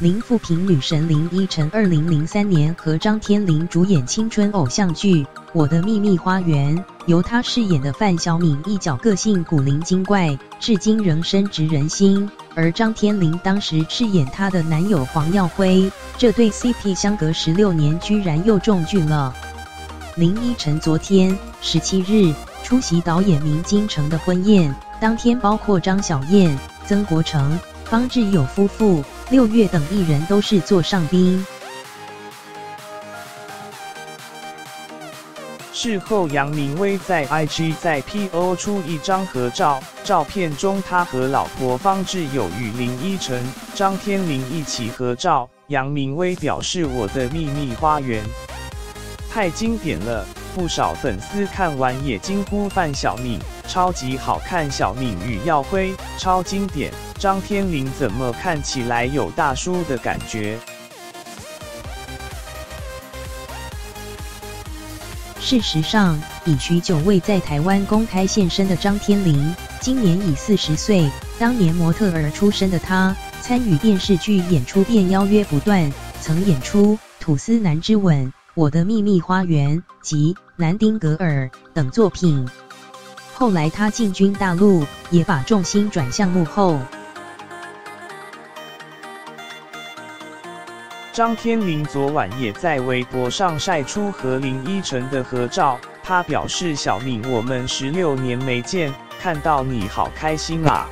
林富平女神林依晨2003年和张天林主演青春偶像剧《我的秘密花园》，由她饰演的范晓敏一角个性古灵精怪，至今仍深植人心。而张天林当时饰演她的男友黄耀辉，这对 CP 相隔16年居然又重聚了。林依晨昨天17日出席导演明金城的婚宴，当天包括张小燕、曾国成、方志友夫妇、6月等艺人都是座上宾。事后，杨明威在 IG 再 PO 出一张合照，照片中他和老婆方志友与林依晨、张天林一起合照。杨明威表示：“我的秘密花园太经典了，不少粉丝看完也惊呼范晓敏超级好看，小敏与耀辉超经典，张天林怎么看起来有大叔的感觉？”事实上，已许久未在台湾公开现身的张天林，今年已40岁。当年模特儿出身的他，参与电视剧演出便邀约不断，曾演出《吐司男之吻》、《我的秘密花园》及《南丁格尔》等作品。后来他进军大陆，也把重心转向幕后。张天林昨晚也在微博上晒出和林依晨的合照，他表示：“小敏，我们16年没见，看到你好开心啊！”